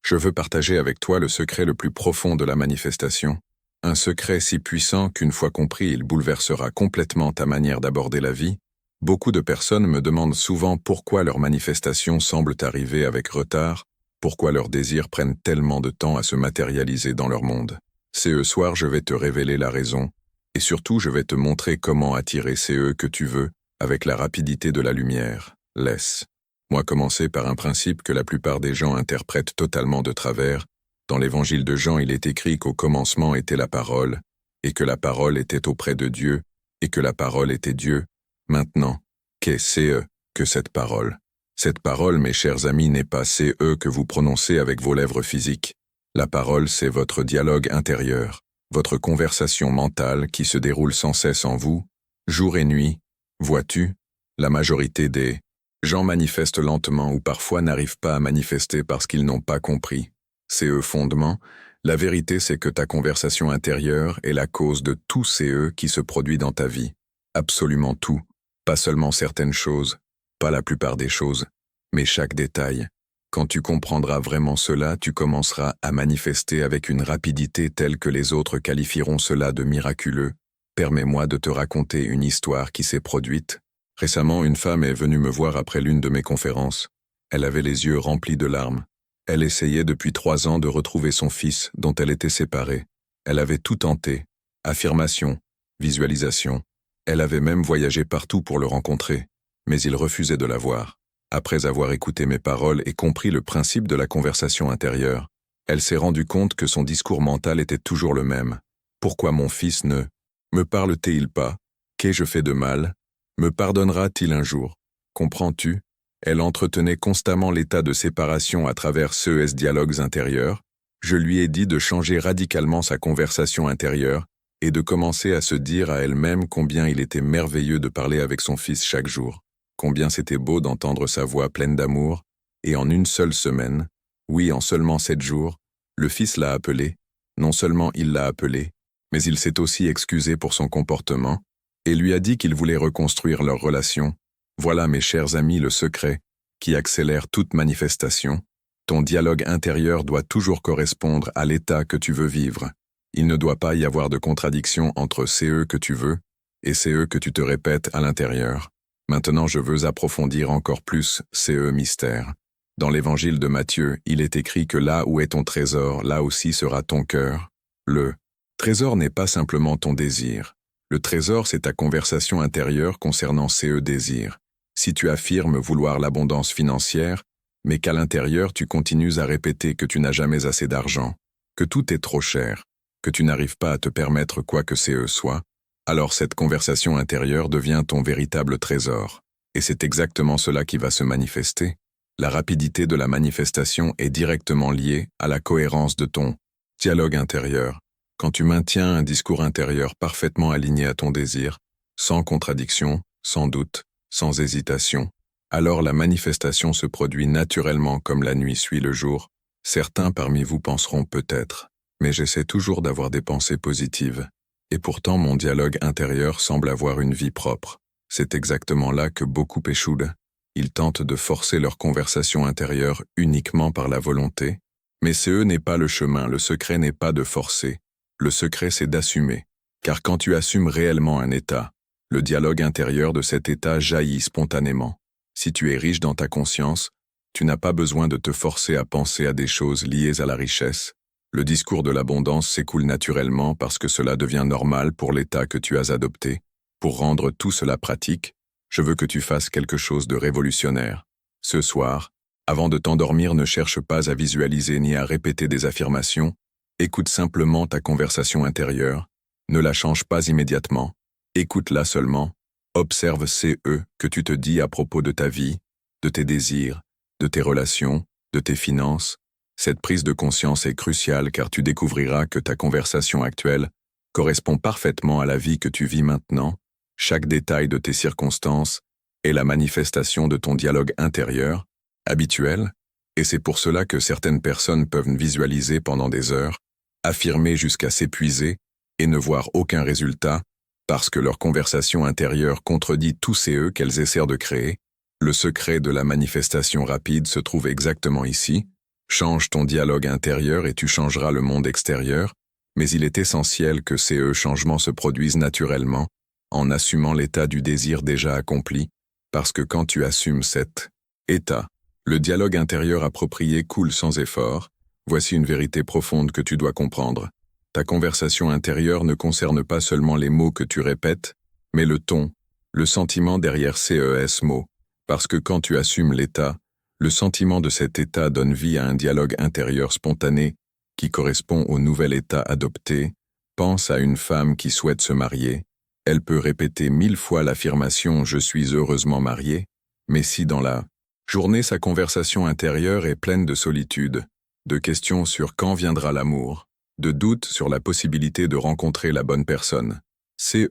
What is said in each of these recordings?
Je veux partager avec toi le secret le plus profond de la manifestation, un secret si puissant qu'une fois compris, il bouleversera complètement ta manière d'aborder la vie. Beaucoup de personnes me demandent souvent pourquoi leurs manifestations semblent arriver avec retard, pourquoi leurs désirs prennent tellement de temps à se matérialiser dans leur monde. Ce soir, je vais te révéler la raison, et surtout je vais te montrer comment attirer ce que tu veux avec la rapidité de la lumière. Laisse-moi commencer par un principe que la plupart des gens interprètent totalement de travers. Dans l'évangile de Jean, il est écrit qu'au commencement était la parole, et que la parole était auprès de Dieu, et que la parole était Dieu. Maintenant, qu'est-ce que cette parole? Cette parole, mes chers amis, n'est pas ce que vous prononcez avec vos lèvres physiques. La parole, c'est votre dialogue intérieur, votre conversation mentale qui se déroule sans cesse en vous, jour et nuit. Vois-tu, la majorité des gens manifestent lentement ou parfois n'arrivent pas à manifester parce qu'ils n'ont pas compris. C'est fondement. La vérité, c'est que ta conversation intérieure est la cause de tout qui se produit dans ta vie. Absolument tout. Pas seulement certaines choses, pas la plupart des choses, mais chaque détail. Quand tu comprendras vraiment cela, tu commenceras à manifester avec une rapidité telle que les autres qualifieront cela de miraculeux. Permets-moi de te raconter une histoire qui s'est produite. Récemment, une femme est venue me voir après l'une de mes conférences. Elle avait les yeux remplis de larmes. Elle essayait depuis 3 ans de retrouver son fils dont elle était séparée. Elle avait tout tenté. Affirmation, visualisation. Elle avait même voyagé partout pour le rencontrer, mais il refusait de la voir. Après avoir écouté mes paroles et compris le principe de la conversation intérieure, elle s'est rendue compte que son discours mental était toujours le même. Pourquoi mon fils ne me parle-t-il pas? Qu'ai-je fait de mal? Me pardonnera-t-il un jour? Comprends-tu? Elle entretenait constamment l'état de séparation à travers ces dialogues intérieurs. Je lui ai dit de changer radicalement sa conversation intérieure et de commencer à se dire à elle-même combien il était merveilleux de parler avec son fils chaque jour, combien c'était beau d'entendre sa voix pleine d'amour, et en une seule semaine, oui, en seulement 7 jours, le fils l'a appelé. Non seulement il l'a appelé, mais il s'est aussi excusé pour son comportement, et lui a dit qu'il voulait reconstruire leur relation. Voilà, mes chers amis, le secret qui accélère toute manifestation. Ton dialogue intérieur doit toujours correspondre à l'état que tu veux vivre. Il ne doit pas y avoir de contradiction entre ce que tu veux et ce que tu te répètes à l'intérieur. Maintenant, je veux approfondir encore plus ce mystère. Dans l'évangile de Matthieu, il est écrit que là où est ton trésor, là aussi sera ton cœur. Le trésor n'est pas simplement ton désir. Le trésor, c'est ta conversation intérieure concernant ce désir. Si tu affirmes vouloir l'abondance financière, mais qu'à l'intérieur tu continues à répéter que tu n'as jamais assez d'argent, que tout est trop cher, que tu n'arrives pas à te permettre quoi que ce soit, alors cette conversation intérieure devient ton véritable trésor. Et c'est exactement cela qui va se manifester. La rapidité de la manifestation est directement liée à la cohérence de ton dialogue intérieur. Quand tu maintiens un discours intérieur parfaitement aligné à ton désir, sans contradiction, sans doute, sans hésitation, alors la manifestation se produit naturellement comme la nuit suit le jour. Certains parmi vous penseront peut-être, mais j'essaie toujours d'avoir des pensées positives. Et pourtant mon dialogue intérieur semble avoir une vie propre. C'est exactement là que beaucoup échouent. Ils tentent de forcer leur conversation intérieure uniquement par la volonté. Mais ce n'est pas le chemin, le secret n'est pas de forcer. Le secret c'est d'assumer. Car quand tu assumes réellement un état, le dialogue intérieur de cet état jaillit spontanément. Si tu es riche dans ta conscience, tu n'as pas besoin de te forcer à penser à des choses liées à la richesse. Le discours de l'abondance s'écoule naturellement parce que cela devient normal pour l'état que tu as adopté. Pour rendre tout cela pratique, je veux que tu fasses quelque chose de révolutionnaire. Ce soir, avant de t'endormir, ne cherche pas à visualiser ni à répéter des affirmations. Écoute simplement ta conversation intérieure. Ne la change pas immédiatement. Écoute-la seulement. Observe ce que tu te dis à propos de ta vie, de tes désirs, de tes relations, de tes finances. Cette prise de conscience est cruciale car tu découvriras que ta conversation actuelle correspond parfaitement à la vie que tu vis maintenant. Chaque détail de tes circonstances est la manifestation de ton dialogue intérieur, habituel, et c'est pour cela que certaines personnes peuvent visualiser pendant des heures, affirmer jusqu'à s'épuiser et ne voir aucun résultat, parce que leur conversation intérieure contredit tous ces qu'elles essaient de créer. Le secret de la manifestation rapide se trouve exactement ici. Change ton dialogue intérieur et tu changeras le monde extérieur, mais il est essentiel que ces changements se produisent naturellement, en assumant l'état du désir déjà accompli, parce que quand tu assumes cet état, le dialogue intérieur approprié coule sans effort. Voici une vérité profonde que tu dois comprendre. Ta conversation intérieure ne concerne pas seulement les mots que tu répètes, mais le ton, le sentiment derrière ces mots, parce que quand tu assumes l'état, le sentiment de cet état donne vie à un dialogue intérieur spontané qui correspond au nouvel état adopté. Pense à une femme qui souhaite se marier. Elle peut répéter 1000 fois l'affirmation « je suis heureusement mariée », mais si dans la journée sa conversation intérieure est pleine de solitude, de questions sur quand viendra l'amour, de doutes sur la possibilité de rencontrer la bonne personne, ces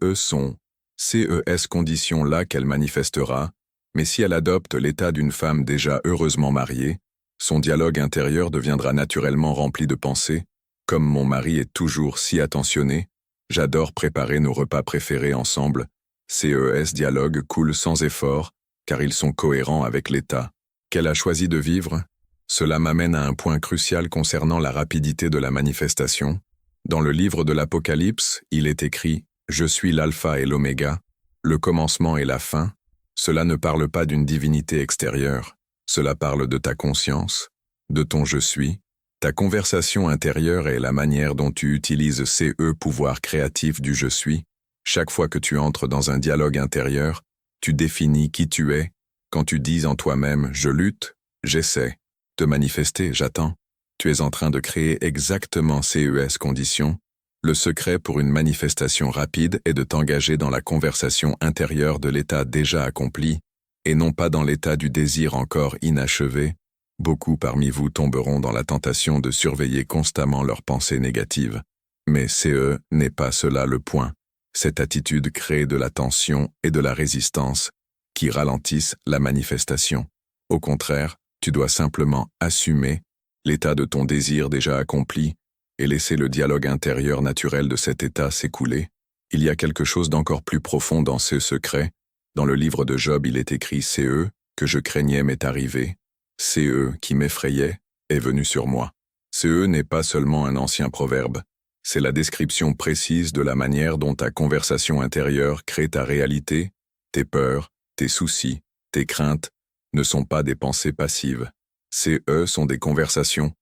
conditions-là qu'elle manifestera, mais si elle adopte l'état d'une femme déjà heureusement mariée, son dialogue intérieur deviendra naturellement rempli de pensées, comme mon mari est toujours si attentionné, j'adore préparer nos repas préférés ensemble, ces dialogues coulent sans effort, car ils sont cohérents avec l'état qu'elle a choisi de vivre. Cela m'amène à un point crucial concernant la rapidité de la manifestation. Dans le livre de l'Apocalypse, il est écrit « Je suis l'alpha et l'oméga, le commencement et la fin ». Cela ne parle pas d'une divinité extérieure, cela parle de ta conscience, de ton « je suis ». Ta conversation intérieure est la manière dont tu utilises ces pouvoirs créatifs du « je suis ». Chaque fois que tu entres dans un dialogue intérieur, tu définis qui tu es. Quand tu dis en toi-même « je lutte »,« j'essaie », de manifester, j'attends. Tu es en train de créer exactement ces conditions. Le secret pour une manifestation rapide est de t'engager dans la conversation intérieure de l'état déjà accompli, et non pas dans l'état du désir encore inachevé. Beaucoup parmi vous tomberont dans la tentation de surveiller constamment leurs pensées négatives. Mais n'est pas cela le point. Cette attitude crée de la tension et de la résistance qui ralentissent la manifestation. Au contraire, tu dois simplement assumer l'état de ton désir déjà accompli et laisser le dialogue intérieur naturel de cet état s'écouler. Il y a quelque chose d'encore plus profond dans ce secret. Dans le livre de Job, il est écrit « Ce que je craignais m'est arrivé. Ce qui m'effrayait est venu sur moi. » Ce n'est pas seulement un ancien proverbe. C'est la description précise de la manière dont ta conversation intérieure crée ta réalité. Tes peurs, tes soucis, tes craintes ne sont pas des pensées passives. Ces sont des conversations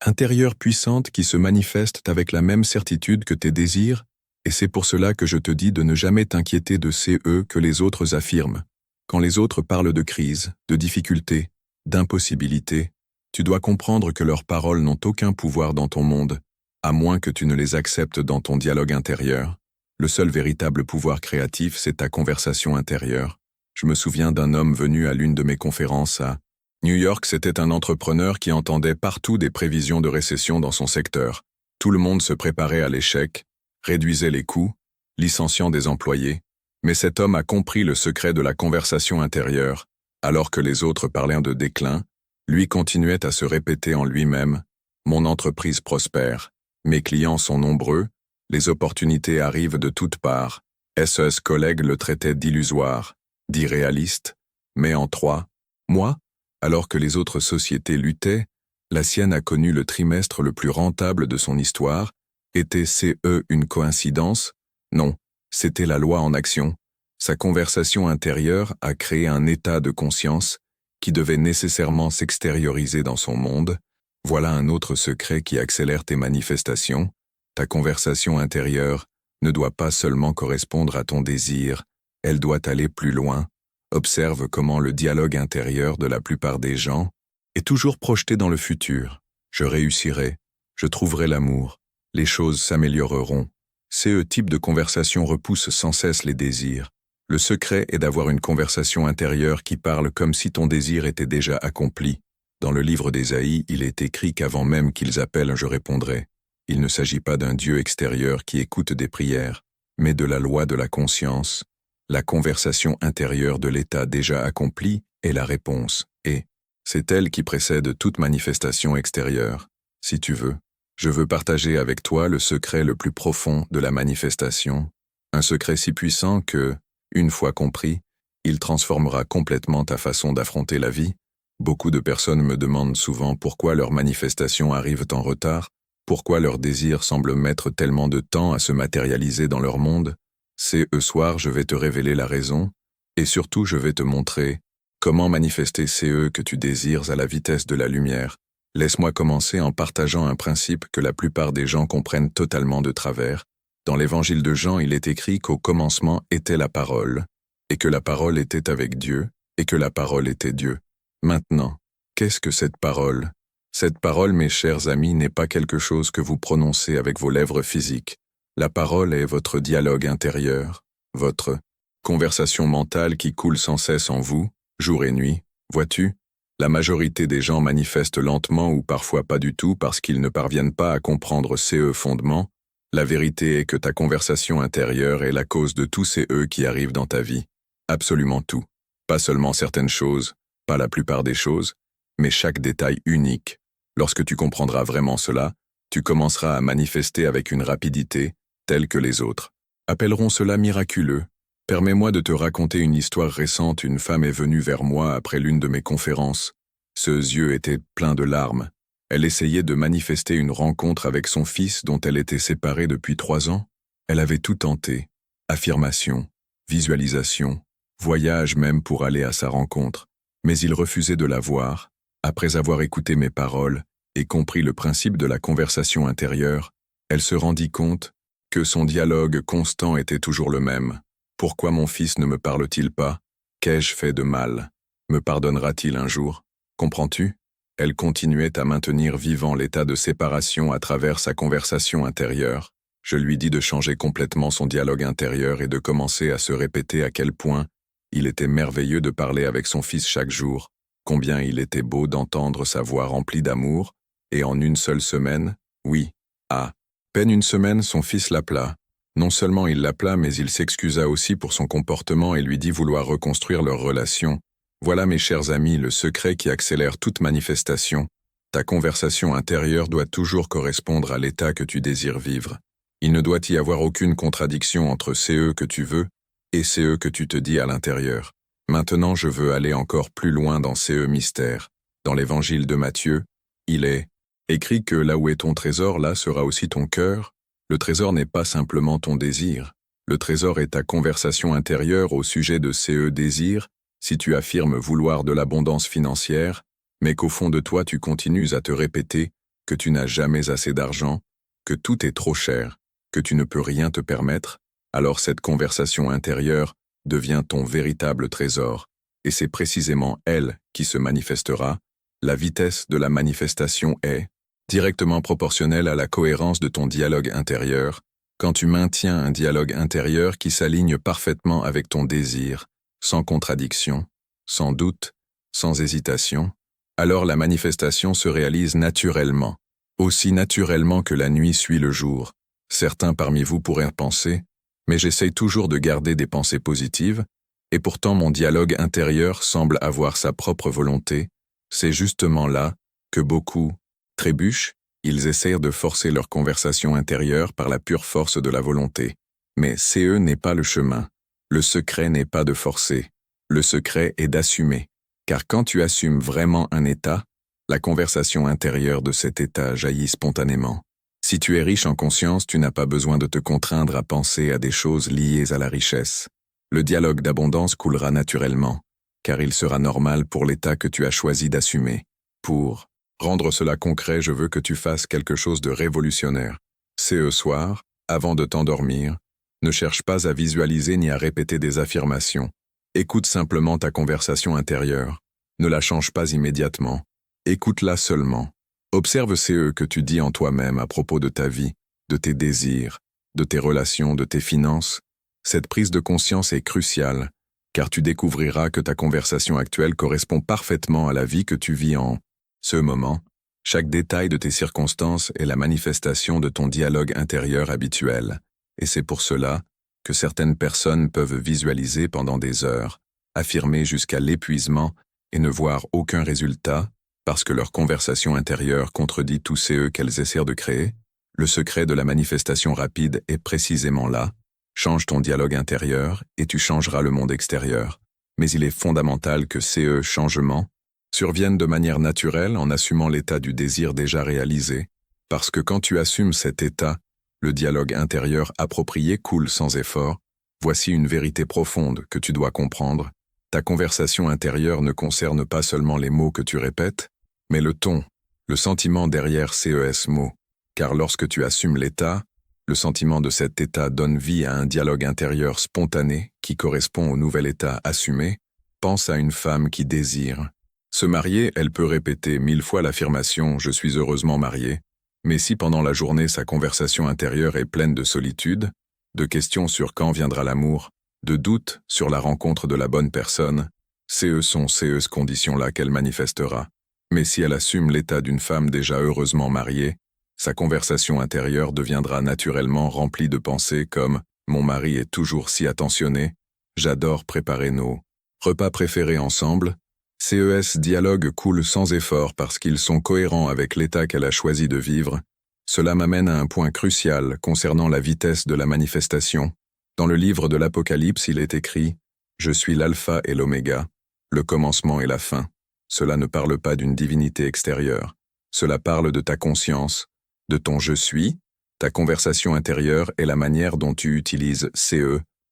intérieures puissantes qui se manifestent avec la même certitude que tes désirs, et c'est pour cela que je te dis de ne jamais t'inquiéter de ces que les autres affirment. Quand les autres parlent de crise, de difficultés, d'impossibilités, tu dois comprendre que leurs paroles n'ont aucun pouvoir dans ton monde, à moins que tu ne les acceptes dans ton dialogue intérieur. Le seul véritable pouvoir créatif, c'est ta conversation intérieure. Je me souviens d'un homme venu à l'une de mes conférences à New York. C'était un entrepreneur qui entendait partout des prévisions de récession dans son secteur. Tout le monde se préparait à l'échec, réduisait les coûts, licenciant des employés. Mais cet homme a compris le secret de la conversation intérieure. Alors que les autres parlaient de déclin, lui continuait à se répéter en lui-même « Mon entreprise prospère, mes clients sont nombreux, les opportunités arrivent de toutes parts. » Ses collègues le traitaient d'illusoire, d'irréaliste, mais en 3 mois, alors que les autres sociétés luttaient, la sienne a connu le trimestre le plus rentable de son histoire. Était-ce une coïncidence? Non, c'était la loi en action. Sa conversation intérieure a créé un état de conscience qui devait nécessairement s'extérioriser dans son monde. Voilà un autre secret qui accélère tes manifestations. Ta conversation intérieure ne doit pas seulement correspondre à ton désir, elle doit aller plus loin. Observe comment le dialogue intérieur de la plupart des gens est toujours projeté dans le futur. Je réussirai, je trouverai l'amour, les choses s'amélioreront. Ce type de conversation repousse sans cesse les désirs. Le secret est d'avoir une conversation intérieure qui parle comme si ton désir était déjà accompli. Dans le livre d'Ésaïe, il est écrit qu'avant même qu'ils appellent, je répondrai. Il ne s'agit pas d'un Dieu extérieur qui écoute des prières, mais de la loi de la conscience. La conversation intérieure de l'état déjà accompli est la réponse, et c'est elle qui précède toute manifestation extérieure. Si tu veux, je veux partager avec toi le secret le plus profond de la manifestation, un secret si puissant que, une fois compris, il transformera complètement ta façon d'affronter la vie. Beaucoup de personnes me demandent souvent pourquoi leurs manifestations arrivent en retard, pourquoi leurs désirs semblent mettre tellement de temps à se matérialiser dans leur monde. Ce soir, je vais te révéler la raison, et surtout je vais te montrer comment manifester CE que tu désires à la vitesse de la lumière. Laisse-moi commencer en partageant un principe que la plupart des gens comprennent totalement de travers. Dans l'évangile de Jean, il est écrit qu'au commencement était la parole, et que la parole était avec Dieu, et que la parole était Dieu. Maintenant, qu'est-ce que cette parole? Cette parole, mes chers amis, n'est pas quelque chose que vous prononcez avec vos lèvres physiques. La parole est votre dialogue intérieur, votre conversation mentale qui coule sans cesse en vous, jour et nuit. Vois-tu? La majorité des gens manifestent lentement ou parfois pas du tout parce qu'ils ne parviennent pas à comprendre ces fondements. La vérité est que ta conversation intérieure est la cause de tous ces qui arrivent dans ta vie. Absolument tout. Pas seulement certaines choses, pas la plupart des choses, mais chaque détail unique. Lorsque tu comprendras vraiment cela, tu commenceras à manifester avec une rapidité telle que les autres. Appelleront cela miraculeux. Permets-moi de te raconter une histoire récente. Une femme est venue vers moi après l'une de mes conférences. Ses yeux étaient pleins de larmes. Elle essayait de manifester une rencontre avec son fils dont elle était séparée depuis 3 ans. Elle avait tout tenté. Affirmation, visualisation, voyage même pour aller à sa rencontre. Mais il refusait de la voir. Après avoir écouté mes paroles et compris le principe de la conversation intérieure, elle se rendit compte que son dialogue constant était toujours le même. Pourquoi mon fils ne me parle-t-il pas? Qu'ai-je fait de mal? Me pardonnera-t-il un jour? Comprends-tu? Elle continuait à maintenir vivant l'état de séparation à travers sa conversation intérieure. Je lui dis de changer complètement son dialogue intérieur et de commencer à se répéter à quel point il était merveilleux de parler avec son fils chaque jour, combien il était beau d'entendre sa voix remplie d'amour, et en une seule semaine, oui, à peine une semaine, son fils l'appela. Non seulement il l'appela, mais il s'excusa aussi pour son comportement et lui dit vouloir reconstruire leur relation. Voilà, mes chers amis, le secret qui accélère toute manifestation. Ta conversation intérieure doit toujours correspondre à l'état que tu désires vivre. Il ne doit y avoir aucune contradiction entre CE que tu veux et CE que tu te dis à l'intérieur. Maintenant, je veux aller encore plus loin dans CE mystère. Dans l'évangile de Matthieu, il est écrit que là où est ton trésor, là sera aussi ton cœur. Le trésor n'est pas simplement ton désir. Le trésor est ta conversation intérieure au sujet de CE désir, si tu affirmes vouloir de l'abondance financière, mais qu'au fond de toi tu continues à te répéter que tu n'as jamais assez d'argent, que tout est trop cher, que tu ne peux rien te permettre, alors cette conversation intérieure devient ton véritable trésor, et c'est précisément elle qui se manifestera. La vitesse de la manifestation est directement proportionnelle à la cohérence de ton dialogue intérieur. Quand tu maintiens un dialogue intérieur qui s'aligne parfaitement avec ton désir, sans contradiction, sans doute, sans hésitation, alors la manifestation se réalise naturellement, aussi naturellement que la nuit suit le jour. Certains parmi vous pourraient penser, mais j'essaye toujours de garder des pensées positives, et pourtant mon dialogue intérieur semble avoir sa propre volonté. C'est justement là que beaucoup trébuchent. Ils essayent de forcer leur conversation intérieure par la pure force de la volonté. Mais CE n'est pas le chemin. Le secret n'est pas de forcer. Le secret est d'assumer. Car quand tu assumes vraiment un état, la conversation intérieure de cet état jaillit spontanément. Si tu es riche en conscience, tu n'as pas besoin de te contraindre à penser à des choses liées à la richesse. Le dialogue d'abondance coulera naturellement, car il sera normal pour l'état que tu as choisi d'assumer. Pour rendre cela concret, je veux que tu fasses quelque chose de révolutionnaire. Ce soir, avant de t'endormir, ne cherche pas à visualiser ni à répéter des affirmations. Écoute simplement ta conversation intérieure. Ne la change pas immédiatement. Écoute-la seulement. Observe ce que tu dis en toi-même à propos de ta vie, de tes désirs, de tes relations, de tes finances. Cette prise de conscience est cruciale, car tu découvriras que ta conversation actuelle correspond parfaitement à la vie que tu vis en ce moment. Chaque détail de tes circonstances est la manifestation de ton dialogue intérieur habituel, et c'est pour cela que certaines personnes peuvent visualiser pendant des heures, affirmer jusqu'à l'épuisement et ne voir aucun résultat, parce que leur conversation intérieure contredit tous ceux qu'elles essaient de créer. Le secret de la manifestation rapide est précisément là. Change ton dialogue intérieur et tu changeras le monde extérieur. Mais il est fondamental que ce changement surviennent de manière naturelle en assumant l'état du désir déjà réalisé, parce que quand tu assumes cet état, le dialogue intérieur approprié coule sans effort. Voici une vérité profonde que tu dois comprendre. Ta conversation intérieure ne concerne pas seulement les mots que tu répètes, mais le ton, le sentiment derrière ces mots. Car lorsque tu assumes l'état, le sentiment de cet état donne vie à un dialogue intérieur spontané qui correspond au nouvel état assumé. Pense à une femme qui désire se marier, elle peut répéter 1000 fois l'affirmation « je suis heureusement mariée », mais si pendant la journée sa conversation intérieure est pleine de solitude, de questions sur quand viendra l'amour, de doutes sur la rencontre de la bonne personne, ce sont ces conditions-là qu'elle manifestera. Mais si elle assume l'état d'une femme déjà heureusement mariée, sa conversation intérieure deviendra naturellement remplie de pensées comme « mon mari est toujours si attentionné, j'adore préparer nos repas préférés ensemble ». Ces dialogues coulent sans effort parce qu'ils sont cohérents avec l'état qu'elle a choisi de vivre. Cela m'amène à un point crucial concernant la vitesse de la manifestation. Dans le livre de l'Apocalypse, il est écrit « Je suis l'alpha et l'oméga, le commencement et la fin ». Cela ne parle pas d'une divinité extérieure. Cela parle de ta conscience, de ton « je suis », ta conversation intérieure et la manière dont tu utilises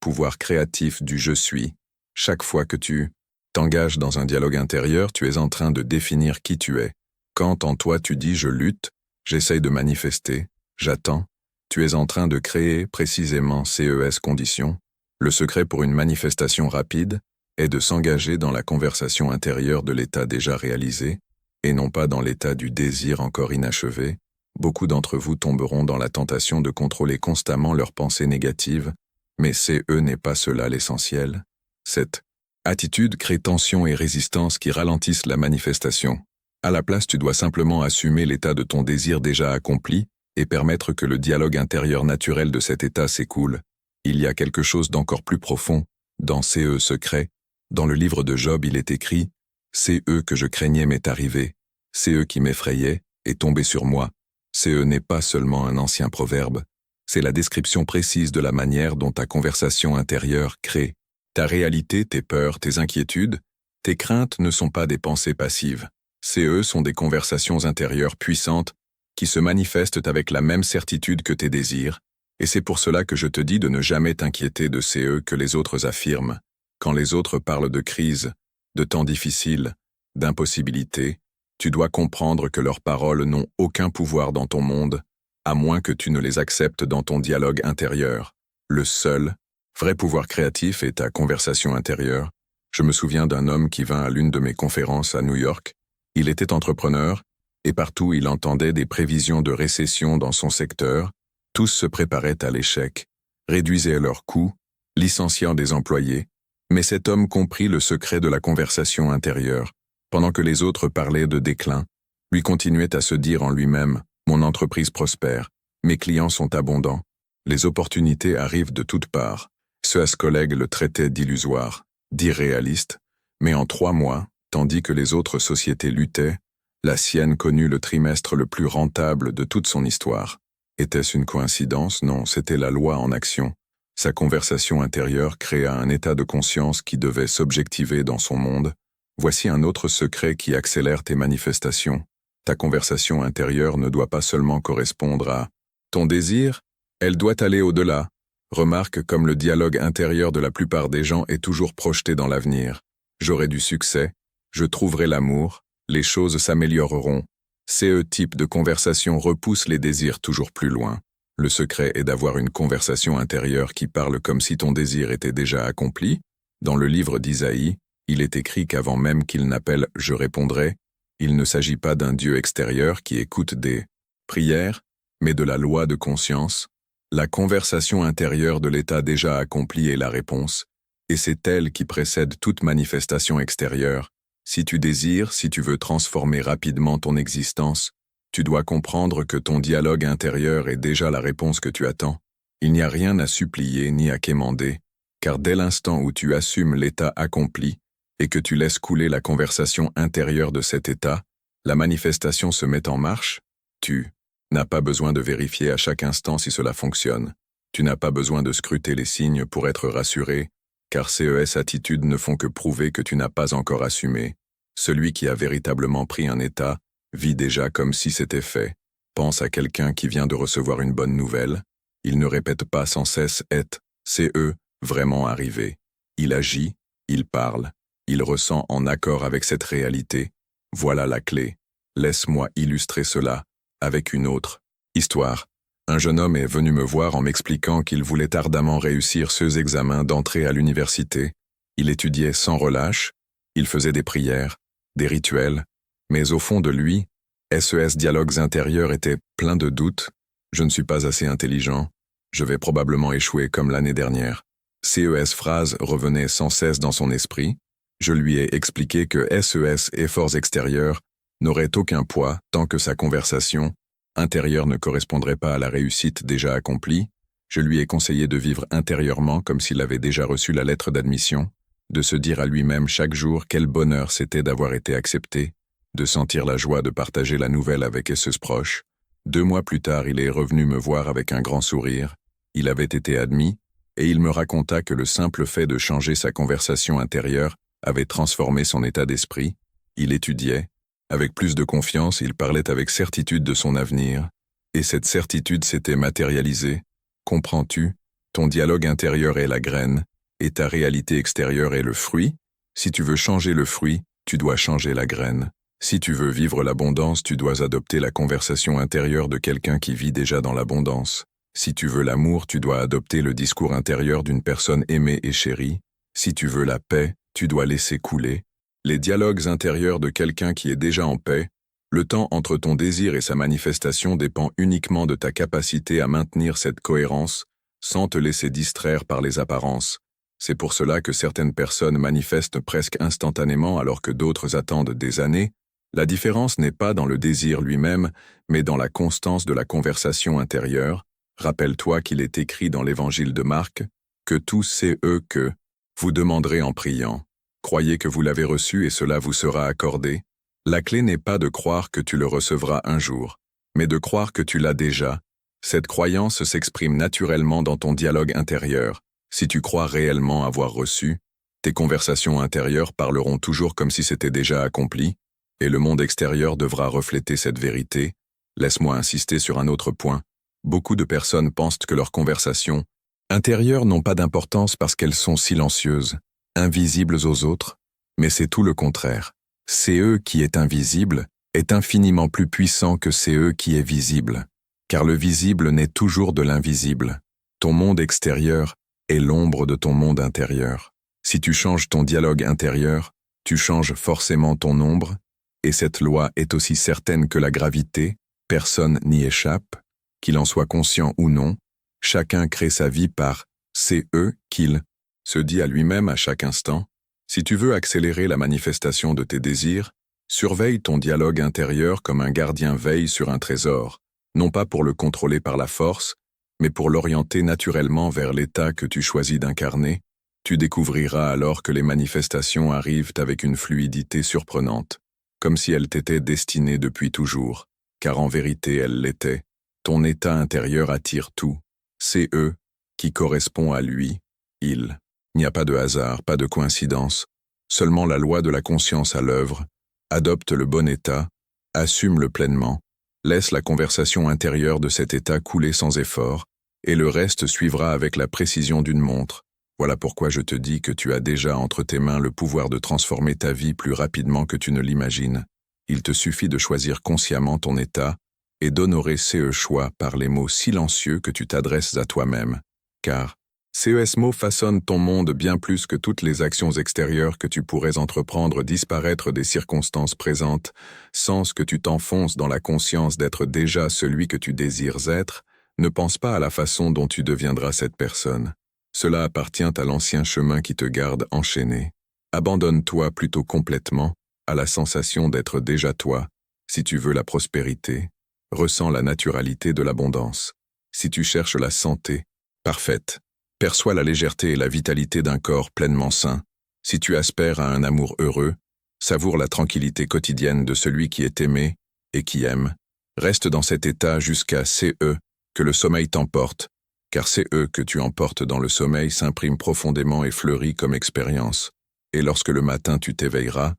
pouvoir créatif du « je suis ». Chaque fois que tu t'engages dans un dialogue intérieur, tu es en train de définir qui tu es. Quand en toi tu dis « je lutte », j'essaye de manifester, j'attends, tu es en train de créer précisément ces conditions. Le secret pour une manifestation rapide est de s'engager dans la conversation intérieure de l'état déjà réalisé, et non pas dans l'état du désir encore inachevé. Beaucoup d'entre vous tomberont dans la tentation de contrôler constamment leurs pensées négatives, mais n'est pas cela l'essentiel. Cette attitude crée tension et résistance qui ralentissent la manifestation. À la place, tu dois simplement assumer l'état de ton désir déjà accompli et permettre que le dialogue intérieur naturel de cet état s'écoule. Il y a quelque chose d'encore plus profond dans ces secrets. Dans le livre de Job, il est écrit « C'est eux que je craignais m'est arrivé, c'est eux qui m'effrayaient et tombaient sur moi ». N'est pas seulement un ancien proverbe, c'est la description précise de la manière dont ta conversation intérieure crée ta réalité, tes peurs, tes inquiétudes. Tes craintes ne sont pas des pensées passives. Sont des conversations intérieures puissantes qui se manifestent avec la même certitude que tes désirs, et c'est pour cela que je te dis de ne jamais t'inquiéter de que les autres affirment. Quand les autres parlent de crise, de temps difficiles, d'impossibilités, tu dois comprendre que leurs paroles n'ont aucun pouvoir dans ton monde, à moins que tu ne les acceptes dans ton dialogue intérieur. Le seul, vrai pouvoir créatif est ta conversation intérieure. Je me souviens d'un homme qui vint à l'une de mes conférences à New York. Il était entrepreneur, et partout il entendait des prévisions de récession dans son secteur. Tous se préparaient à l'échec, réduisaient leurs coûts, licenciant des employés. Mais cet homme comprit le secret de la conversation intérieure. Pendant que les autres parlaient de déclin, lui continuait à se dire en lui-même « Mon entreprise prospère, mes clients sont abondants, les opportunités arrivent de toutes parts ». Ce collègue le traitait d'illusoire, d'irréaliste, mais en 3 mois, tandis que les autres sociétés luttaient, la sienne connut le trimestre le plus rentable de toute son histoire. Était-ce une coïncidence? Non, c'était la loi en action. Sa conversation intérieure créa un état de conscience qui devait s'objectiver dans son monde. Voici un autre secret qui accélère tes manifestations. Ta conversation intérieure ne doit pas seulement correspondre à ton désir, elle doit aller au-delà. Remarque comme le dialogue intérieur de la plupart des gens est toujours projeté dans l'avenir. J'aurai du succès, je trouverai l'amour, les choses s'amélioreront. Type de conversation repousse les désirs toujours plus loin. Le secret est d'avoir une conversation intérieure qui parle comme si ton désir était déjà accompli. Dans le livre d'Isaïe, il est écrit qu'avant même qu'il n'appelle « je répondrai », il ne s'agit pas d'un Dieu extérieur qui écoute des prières, mais de la loi de conscience. La conversation intérieure de l'état déjà accompli est la réponse, et c'est elle qui précède toute manifestation extérieure. Si tu désires, si tu veux transformer rapidement ton existence, tu dois comprendre que ton dialogue intérieur est déjà la réponse que tu attends. Il n'y a rien à supplier ni à quémander, car dès l'instant où tu assumes l'état accompli et que tu laisses couler la conversation intérieure de cet état, la manifestation se met en marche. Tu n'as pas besoin de vérifier à chaque instant si cela fonctionne. Tu n'as pas besoin de scruter les signes pour être rassuré, car ces attitudes ne font que prouver que tu n'as pas encore assumé. Celui qui a véritablement pris un état vit déjà comme si c'était fait. Pense à quelqu'un qui vient de recevoir une bonne nouvelle. Il ne répète pas sans cesse « c'est vraiment arrivé ». Il agit, il parle, il ressent en accord avec cette réalité. Voilà la clé. Laisse-moi illustrer cela avec une autre histoire. Un jeune homme est venu me voir en m'expliquant qu'il voulait ardemment réussir ses examens d'entrée à l'université. Il étudiait sans relâche, il faisait des prières, des rituels, mais au fond de lui, SES dialogues intérieurs étaient pleins de doutes. Je ne suis pas assez intelligent, je vais probablement échouer comme l'année dernière. CES phrases revenaient sans cesse dans son esprit. Je lui ai expliqué que SES efforts extérieurs n'auraient aucun poids tant que sa conversation intérieure ne correspondrait pas à la réussite déjà accomplie. Je lui ai conseillé de vivre intérieurement comme s'il avait déjà reçu la lettre d'admission, de se dire à lui-même chaque jour quel bonheur c'était d'avoir été accepté, de sentir la joie de partager la nouvelle avec ses proches. 2 mois plus tard, il est revenu me voir avec un grand sourire. Il avait été admis, et il me raconta que le simple fait de changer sa conversation intérieure avait transformé son état d'esprit. Il étudiait. Avec plus de confiance, il parlait avec certitude de son avenir, et cette certitude s'était matérialisée. Comprends-tu? Ton dialogue intérieur est la graine, et ta réalité extérieure est le fruit. Si tu veux changer le fruit, tu dois changer la graine. Si tu veux vivre l'abondance, tu dois adopter la conversation intérieure de quelqu'un qui vit déjà dans l'abondance. Si tu veux l'amour, tu dois adopter le discours intérieur d'une personne aimée et chérie. Si tu veux la paix, tu dois laisser couler les dialogues intérieurs de quelqu'un qui est déjà en paix. Le temps entre ton désir et sa manifestation dépend uniquement de ta capacité à maintenir cette cohérence sans te laisser distraire par les apparences. C'est pour cela que certaines personnes manifestent presque instantanément alors que d'autres attendent des années. La différence n'est pas dans le désir lui-même, mais dans la constance de la conversation intérieure. Rappelle-toi qu'il est écrit dans l'évangile de Marc que tous c'est eux que vous demanderez en priant. Croyez que vous l'avez reçu et cela vous sera accordé. La clé n'est pas de croire que tu le recevras un jour, mais de croire que tu l'as déjà. Cette croyance s'exprime naturellement dans ton dialogue intérieur. Si tu crois réellement avoir reçu, tes conversations intérieures parleront toujours comme si c'était déjà accompli, et le monde extérieur devra refléter cette vérité. Laisse-moi insister sur un autre point. Beaucoup de personnes pensent que leurs conversations intérieures n'ont pas d'importance parce qu'elles sont silencieuses, invisibles aux autres, mais c'est tout le contraire. C'est eux qui est invisible est infiniment plus puissant que c'est eux qui est visible, car le visible naît toujours de l'invisible. Ton monde extérieur est l'ombre de ton monde intérieur. Si tu changes ton dialogue intérieur, tu changes forcément ton ombre, et cette loi est aussi certaine que la gravité, personne n'y échappe, qu'il en soit conscient ou non, chacun crée sa vie par « c'est eux qu'il » se dit à lui-même à chaque instant. Si tu veux accélérer la manifestation de tes désirs, surveille ton dialogue intérieur comme un gardien veille sur un trésor, non pas pour le contrôler par la force, mais pour l'orienter naturellement vers l'état que tu choisis d'incarner. Tu découvriras alors que les manifestations arrivent avec une fluidité surprenante, comme si elles t'étaient destinées depuis toujours, car en vérité elles l'étaient. Ton état intérieur attire tout. C'est eux qui correspond à lui, il. Il n'y a pas de hasard, pas de coïncidence, seulement la loi de la conscience à l'œuvre. Adopte le bon état, assume-le pleinement, laisse la conversation intérieure de cet état couler sans effort, et le reste suivra avec la précision d'une montre. Voilà pourquoi je te dis que tu as déjà entre tes mains le pouvoir de transformer ta vie plus rapidement que tu ne l'imagines. Il te suffit de choisir consciemment ton état et d'honorer ce choix par les mots silencieux que tu t'adresses à toi-même, car ces mots façonnent ton monde bien plus que toutes les actions extérieures que tu pourrais entreprendre disparaître des circonstances présentes, sans que tu t'enfonces dans la conscience d'être déjà celui que tu désires être. Ne pense pas à la façon dont tu deviendras cette personne. Cela appartient à l'ancien chemin qui te garde enchaîné. Abandonne-toi plutôt complètement à la sensation d'être déjà toi. Si tu veux la prospérité, ressens la naturalité de l'abondance. Si tu cherches la santé parfaite, perçois la légèreté et la vitalité d'un corps pleinement sain. Si tu aspires à un amour heureux, savoure la tranquillité quotidienne de celui qui est aimé et qui aime. Reste dans cet état jusqu'à CE, que le sommeil t'emporte, car CE que tu emportes dans le sommeil s'imprime profondément et fleurit comme expérience. Et lorsque le matin tu t'éveilleras,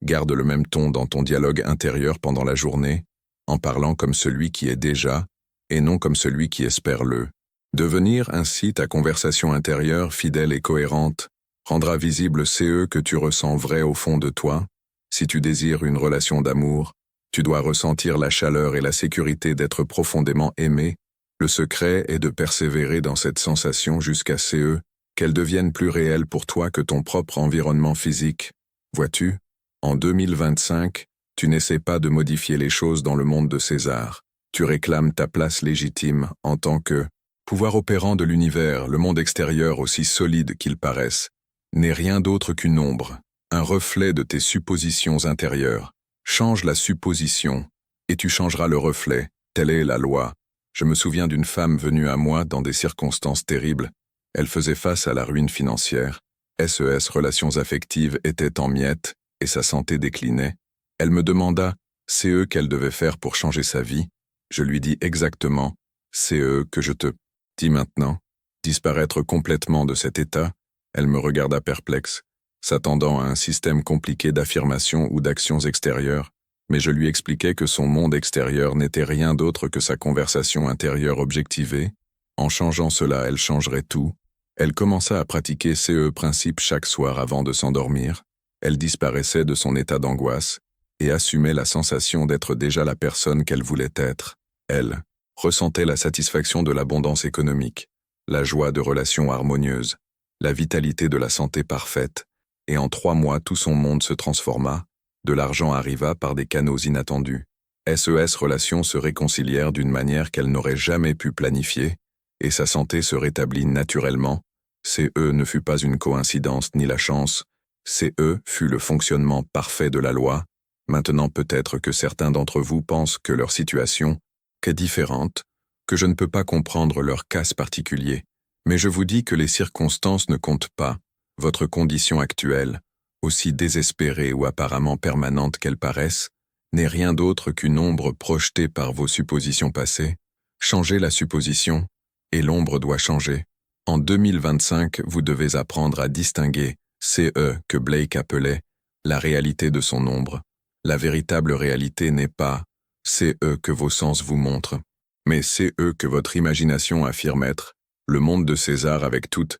Garde le même ton dans ton dialogue intérieur pendant la journée, en parlant comme celui qui est déjà, et non comme celui qui espère le. Devenir ainsi ta conversation intérieure fidèle et cohérente rendra visible CE que tu ressens vrai au fond de toi. Si tu désires une relation d'amour, tu dois ressentir la chaleur et la sécurité d'être profondément aimé. Le secret est de persévérer dans cette sensation jusqu'à CE, qu'elle devienne plus réelle pour toi que ton propre environnement physique. Vois-tu, en 2025, tu n'essaies pas de modifier les choses dans le monde de César. Tu réclames ta place légitime en tant que pouvoir opérant de l'univers. Le monde extérieur, aussi solide qu'il paraisse, n'est rien d'autre qu'une ombre, un reflet de tes suppositions intérieures. Change la supposition, et tu changeras le reflet. Telle est la loi. Je me souviens d'une femme venue à moi dans des circonstances terribles. Elle faisait face à la ruine financière. SES relations affectives étaient en miettes, et sa santé déclinait. Elle me demanda CE qu'elle devait faire pour changer sa vie. Je lui dis exactement CE que je te dis maintenant. Disparaître complètement de cet état. Elle me regarda perplexe, s'attendant à un système compliqué d'affirmations ou d'actions extérieures, mais je lui expliquai que son monde extérieur n'était rien d'autre que sa conversation intérieure objectivée. En changeant cela, elle changerait tout. Elle commença à pratiquer CE principe chaque soir avant de s'endormir. Elle disparaissait de son état d'angoisse et assumait la sensation d'être déjà la personne qu'elle voulait être. Elle ressentait la satisfaction de l'abondance économique, la joie de relations harmonieuses, la vitalité de la santé parfaite, et en 3 mois tout son monde se transforma, de l'argent arriva par des canaux inattendus. SES relations se réconcilièrent d'une manière qu'elle n'aurait jamais pu planifier, et sa santé se rétablit naturellement. CE ne fut pas une coïncidence ni la chance, CE fut le fonctionnement parfait de la loi. Maintenant peut-être que certains d'entre vous pensent que leur situation est différente, que je ne peux pas comprendre leur cas particulier. Mais je vous dis que les circonstances ne comptent pas. Votre condition actuelle, aussi désespérée ou apparemment permanente qu'elle paraisse, n'est rien d'autre qu'une ombre projetée par vos suppositions passées. Changez la supposition, et l'ombre doit changer. En 2025, vous devez apprendre à distinguer CE que Blake appelait la réalité de son ombre. La véritable réalité n'est pas CE que vos sens vous montrent, mais CE que votre imagination affirme être. Le monde de César avec toute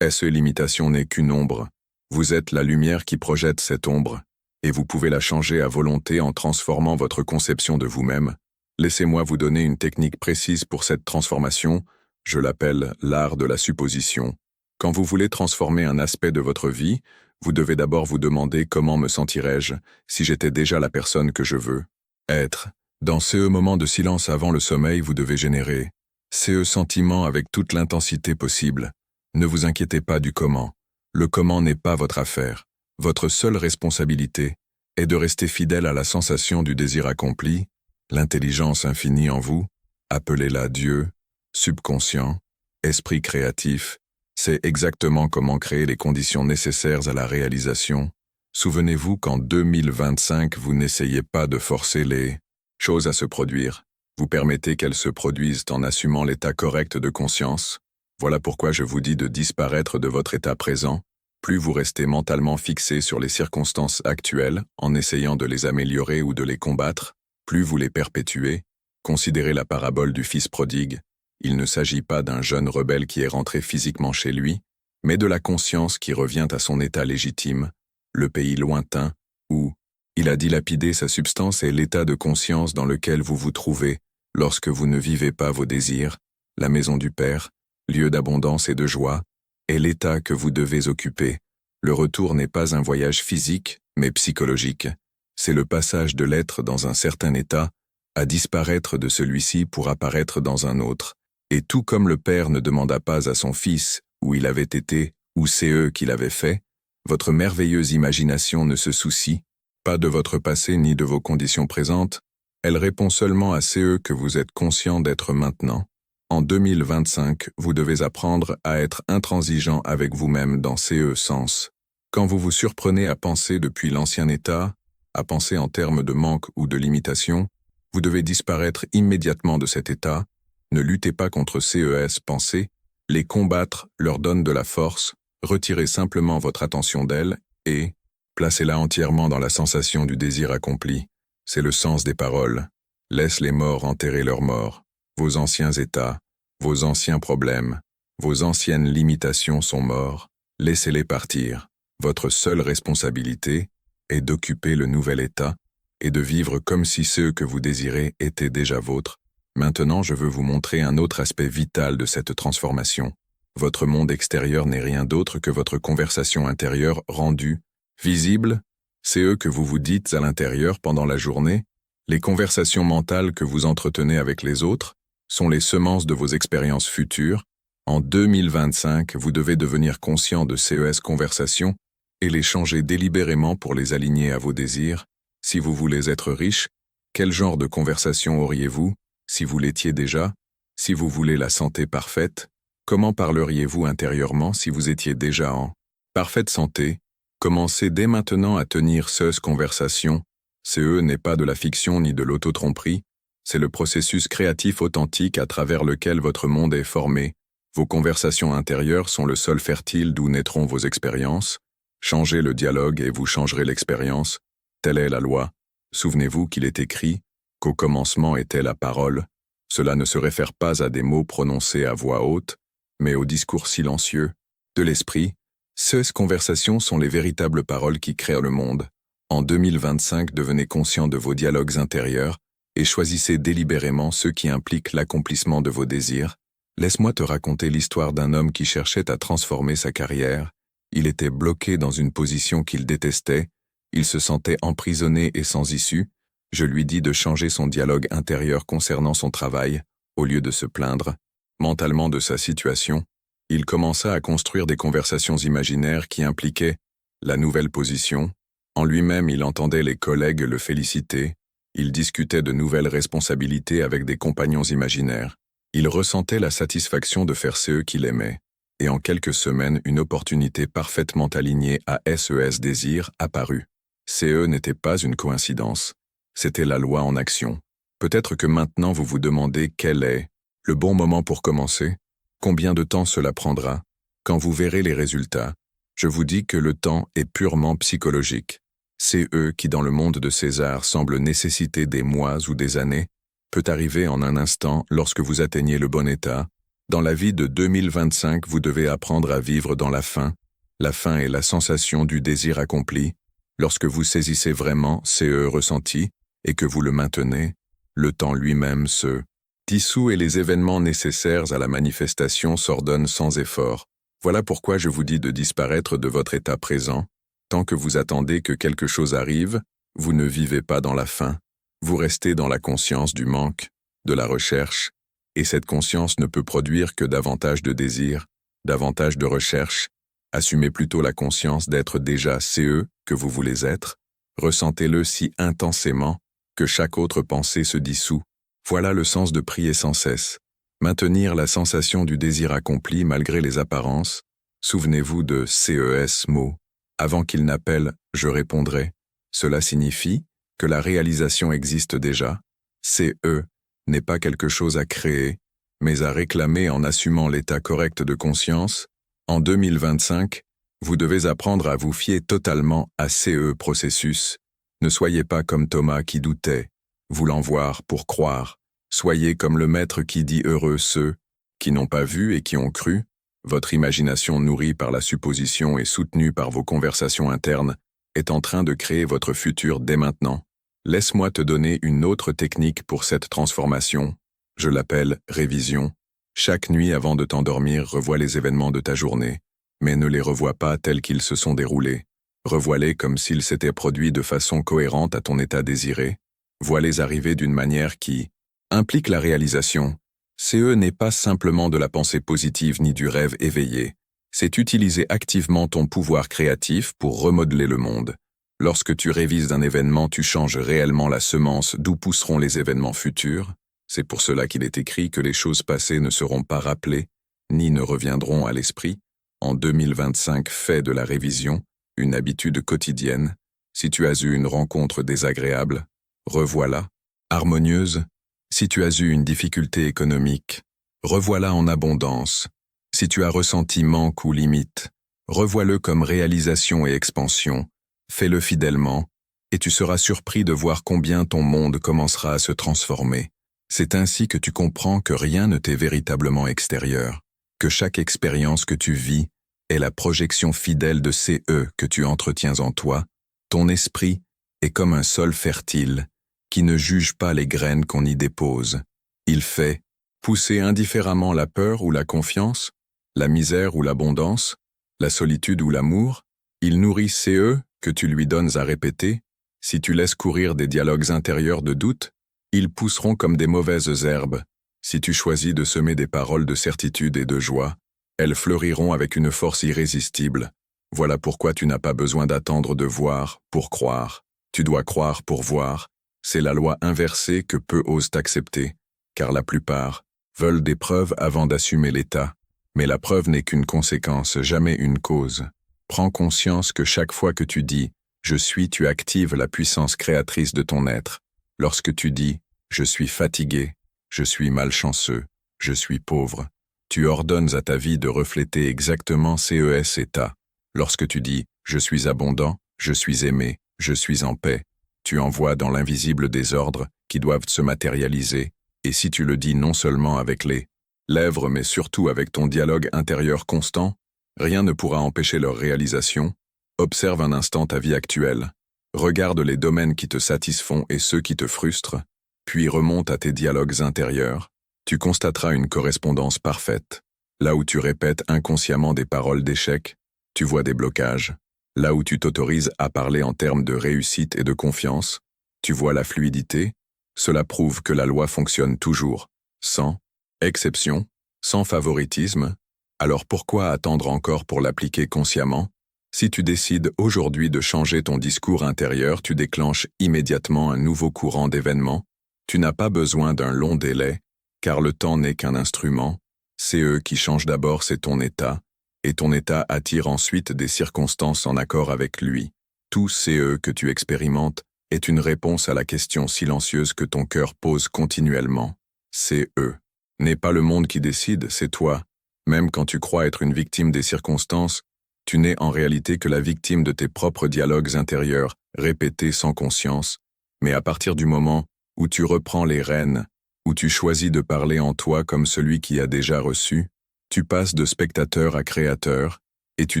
SE limitation n'est qu'une ombre. Vous êtes la lumière qui projette cette ombre, et vous pouvez la changer à volonté en transformant votre conception de vous-même. Laissez-moi vous donner une technique précise pour cette transformation, je l'appelle l'art de la supposition. Quand vous voulez transformer un aspect de votre vie, vous devez d'abord vous demander comment me sentirais-je si j'étais déjà la personne que je veux être. Dans ce moment de silence avant le sommeil, vous devez générer CE sentiment avec toute l'intensité possible. Ne vous inquiétez pas du comment. Le comment n'est pas votre affaire. Votre seule responsabilité est de rester fidèle à la sensation du désir accompli, l'intelligence infinie en vous, appelez-la Dieu, subconscient, esprit créatif. C'est exactement comment créer les conditions nécessaires à la réalisation. Souvenez-vous qu'en 2025, vous n'essayez pas de forcer les choses à se produire. Vous permettez qu'elles se produisent en assumant l'état correct de conscience. Voilà pourquoi je vous dis de disparaître de votre état présent. Plus vous restez mentalement fixé sur les circonstances actuelles en essayant de les améliorer ou de les combattre, plus vous les perpétuez. Considérez la parabole du fils prodigue. Il ne s'agit pas d'un jeune rebelle qui est rentré physiquement chez lui, mais de la conscience qui revient à son état légitime, le pays lointain, où il a dilapidé sa substance et l'état de conscience dans lequel vous vous trouvez lorsque vous ne vivez pas vos désirs, la maison du Père, lieu d'abondance et de joie, est l'état que vous devez occuper. Le retour n'est pas un voyage physique, mais psychologique. C'est le passage de l'être dans un certain état à disparaître de celui-ci pour apparaître dans un autre. Et tout comme le Père ne demanda pas à son Fils où il avait été ou CE qu'il avait fait, votre merveilleuse imagination ne se soucie pas de votre passé ni de vos conditions présentes, elle répond seulement à CE que vous êtes conscient d'être maintenant. En 2025, vous devez apprendre à être intransigeant avec vous-même dans CE sens. Quand vous vous surprenez à penser depuis l'ancien état, à penser en termes de manque ou de limitation, vous devez disparaître immédiatement de cet état. Ne luttez pas contre CES pensées, les combattre leur donne de la force, retirez simplement votre attention d'elles et Placez-la entièrement dans la sensation du désir accompli. C'est le sens des paroles. Laisse les morts enterrer leurs morts. Vos anciens états, vos anciens problèmes, vos anciennes limitations sont morts. Laissez-les partir. Votre seule responsabilité est d'occuper le nouvel état et de vivre comme si ceux que vous désirez étaient déjà vôtres. Maintenant, je veux vous montrer un autre aspect vital de cette transformation. Votre monde extérieur n'est rien d'autre que votre conversation intérieure rendue visible. C'est eux que vous vous dites à l'intérieur pendant la journée. Les conversations mentales que vous entretenez avec les autres sont les semences de vos expériences futures. En 2025, vous devez devenir conscient de ces conversations et les changer délibérément pour les aligner à vos désirs. Si vous voulez être riche, quel genre de conversation auriez-vous, si vous l'étiez déjà? Si vous voulez la santé parfaite, comment parleriez-vous intérieurement si vous étiez déjà en parfaite santé? Commencez dès maintenant à tenir ces conversations. CE n'est pas de la fiction ni de l'auto-tromperie, c'est le processus créatif authentique à travers lequel votre monde est formé. Vos conversations intérieures sont le sol fertile d'où naîtront vos expériences. Changez le dialogue et vous changerez l'expérience. Telle est la loi. Souvenez-vous qu'il est écrit qu'au commencement était la parole. Cela ne se réfère pas à des mots prononcés à voix haute, mais au discours silencieux de l'esprit. Ces conversations sont les véritables paroles qui créent le monde. En 2025, devenez conscient de vos dialogues intérieurs et choisissez délibérément ceux qui impliquent l'accomplissement de vos désirs. Laisse-moi te raconter l'histoire d'un homme qui cherchait à transformer sa carrière. Il était bloqué dans une position qu'il détestait. Il se sentait emprisonné et sans issue. Je lui dis de changer son dialogue intérieur concernant son travail, au lieu de se plaindre mentalement de sa situation. Il commença à construire des conversations imaginaires qui impliquaient la nouvelle position. En lui-même, il entendait les collègues le féliciter. Il discutait de nouvelles responsabilités avec des compagnons imaginaires. Il ressentait la satisfaction de faire ce qu'il aimait. Et en quelques semaines, une opportunité parfaitement alignée à SES Désir apparut. CE n'était pas une coïncidence. C'était la loi en action. Peut-être que maintenant vous vous demandez quel est le bon moment pour commencer. Combien de temps cela prendra? Quand vous verrez les résultats, je vous dis que le temps est purement psychologique. CE qui dans le monde de César semble nécessiter des mois ou des années, peut arriver en un instant lorsque vous atteignez le bon état. Dans la vie de 2025, vous devez apprendre à vivre dans la faim. La faim est la sensation du désir accompli. Lorsque vous saisissez vraiment CE ressenti et que vous le maintenez, le temps lui-même se dissout et les événements nécessaires à la manifestation s'ordonnent sans effort. Voilà pourquoi je vous dis de disparaître de votre état présent. Tant que vous attendez que quelque chose arrive, vous ne vivez pas dans la faim. Vous restez dans la conscience du manque, de la recherche, et cette conscience ne peut produire que davantage de désir, davantage de recherche. Assumez plutôt la conscience d'être déjà CE que vous voulez être. Ressentez-le si intensément que chaque autre pensée se dissout. Voilà le sens de prier sans cesse. Maintenir la sensation du désir accompli malgré les apparences. Souvenez-vous de CES mot. Avant qu'il n'appelle, je répondrai. Cela signifie que la réalisation existe déjà. CE n'est pas quelque chose à créer, mais à réclamer en assumant l'état correct de conscience. En 2025, vous devez apprendre à vous fier totalement à CE processus. Ne soyez pas comme Thomas qui doutait, voulant voir pour croire. Soyez comme le maître qui dit heureux ceux qui n'ont pas vu et qui ont cru. Votre imagination nourrie par la supposition et soutenue par vos conversations internes est en train de créer votre futur dès maintenant. Laisse-moi te donner une autre technique pour cette transformation. Je l'appelle révision. Chaque nuit avant de t'endormir, revois les événements de ta journée, mais ne les revois pas tels qu'ils se sont déroulés. Revois-les comme s'ils s'étaient produits de façon cohérente à ton état désiré. Vois-les arriver d'une manière qui implique la réalisation. CE n'est pas simplement de la pensée positive ni du rêve éveillé. C'est utiliser activement ton pouvoir créatif pour remodeler le monde. Lorsque tu révises un événement, tu changes réellement la semence d'où pousseront les événements futurs. C'est pour cela qu'il est écrit que les choses passées ne seront pas rappelées, ni ne reviendront à l'esprit. En 2025, fais de la révision une habitude quotidienne. Si tu as eu une rencontre désagréable, revois-la, harmonieuse. Si tu as eu une difficulté économique, revois-la en abondance. Si tu as ressenti manque ou limite, revois-le comme réalisation et expansion. Fais-le fidèlement, et tu seras surpris de voir combien ton monde commencera à se transformer. C'est ainsi que tu comprends que rien ne t'est véritablement extérieur, que chaque expérience que tu vis est la projection fidèle de ces eux que tu entretiens en toi. Ton esprit est comme un sol fertile qui ne juge pas les graines qu'on y dépose. Il fait pousser indifféremment la peur ou la confiance, la misère ou l'abondance, la solitude ou l'amour. Il nourrit ces eux que tu lui donnes à répéter. Si tu laisses courir des dialogues intérieurs de doute, ils pousseront comme des mauvaises herbes. Si tu choisis de semer des paroles de certitude et de joie, elles fleuriront avec une force irrésistible. Voilà pourquoi tu n'as pas besoin d'attendre de voir pour croire. Tu dois croire pour voir. C'est la loi inversée que peu osent accepter, car la plupart veulent des preuves avant d'assumer l'état. Mais la preuve n'est qu'une conséquence, jamais une cause. Prends conscience que chaque fois que tu dis « je suis », tu actives la puissance créatrice de ton être. Lorsque tu dis « je suis fatigué »,« je suis malchanceux »,« je suis pauvre », tu ordonnes à ta vie de refléter exactement ces états. Lorsque tu dis « je suis abondant »,« je suis aimé »,« je suis en paix », tu envoies dans l'invisible des ordres qui doivent se matérialiser, et si tu le dis non seulement avec les lèvres mais surtout avec ton dialogue intérieur constant, rien ne pourra empêcher leur réalisation. Observe un instant ta vie actuelle. Regarde les domaines qui te satisfont et ceux qui te frustrent, puis remonte à tes dialogues intérieurs. Tu constateras une correspondance parfaite. Là où tu répètes inconsciemment des paroles d'échec, tu vois des blocages. Là où tu t'autorises à parler en termes de réussite et de confiance, tu vois la fluidité. Cela prouve que la loi fonctionne toujours, sans exception, sans favoritisme. Alors pourquoi attendre encore pour l'appliquer consciemment? Si tu décides aujourd'hui de changer ton discours intérieur, tu déclenches immédiatement un nouveau courant d'événements. Tu n'as pas besoin d'un long délai, car le temps n'est qu'un instrument. C'est eux qui changent d'abord, c'est ton état, et ton état attire ensuite des circonstances en accord avec lui. Tout c'est eux que tu expérimentes est une réponse à la question silencieuse que ton cœur pose continuellement. C'est eux. N'est pas le monde qui décide, c'est toi. Même quand tu crois être une victime des circonstances, tu n'es en réalité que la victime de tes propres dialogues intérieurs, répétés sans conscience. Mais à partir du moment où tu reprends les rênes, où tu choisis de parler en toi comme celui qui a déjà reçu, tu passes de spectateur à créateur, et tu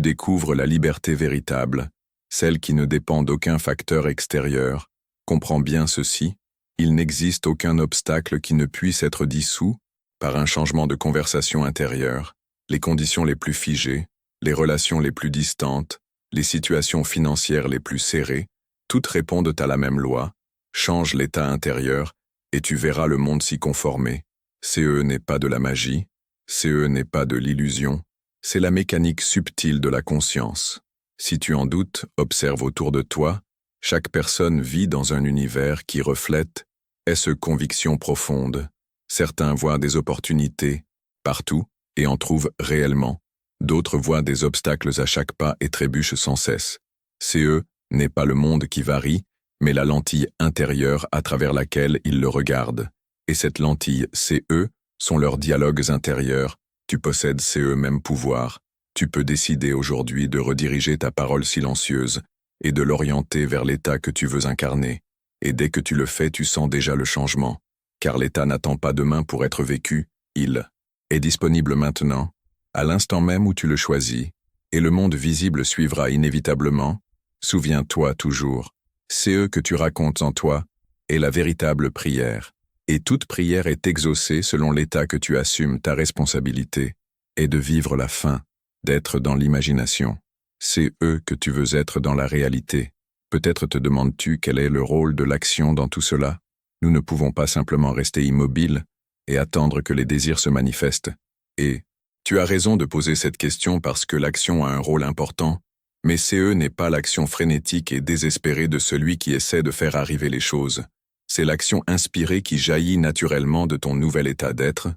découvres la liberté véritable, celle qui ne dépend d'aucun facteur extérieur. Comprends bien ceci, il n'existe aucun obstacle qui ne puisse être dissous par un changement de conversation intérieure. Les conditions les plus figées, les relations les plus distantes, les situations financières les plus serrées, toutes répondent à la même loi. Change l'état intérieur, et tu verras le monde s'y conformer. CE n'est pas de la magie, CE n'est pas de l'illusion, c'est la mécanique subtile de la conscience. Si tu en doutes, observe autour de toi, chaque personne vit dans un univers qui reflète ce conviction profonde. Certains voient des opportunités partout et en trouvent réellement. D'autres voient des obstacles à chaque pas et trébuchent sans cesse. CE n'est pas le monde qui varie, mais la lentille intérieure à travers laquelle ils le regardent. Et cette lentille, CE, sont leurs dialogues intérieurs. Tu possèdes CE même pouvoir. Tu peux décider aujourd'hui de rediriger ta parole silencieuse et de l'orienter vers l'état que tu veux incarner. Et dès que tu le fais, tu sens déjà le changement. Car l'état n'attend pas demain pour être vécu, il est disponible maintenant, à l'instant même où tu le choisis, et le monde visible suivra inévitablement. Souviens-toi toujours, CE que tu racontes en toi est la véritable prière. Et toute prière est exaucée selon l'état que tu assumes. Ta responsabilité est de vivre la fin, d'être dans l'imagination. C'est eux que tu veux être dans la réalité. Peut-être te demandes-tu quel est le rôle de l'action dans tout cela. Nous ne pouvons pas simplement rester immobiles et attendre que les désirs se manifestent. Et tu as raison de poser cette question parce que l'action a un rôle important, mais CE n'est pas l'action frénétique et désespérée de celui qui essaie de faire arriver les choses. C'est l'action inspirée qui jaillit naturellement de ton nouvel état d'être.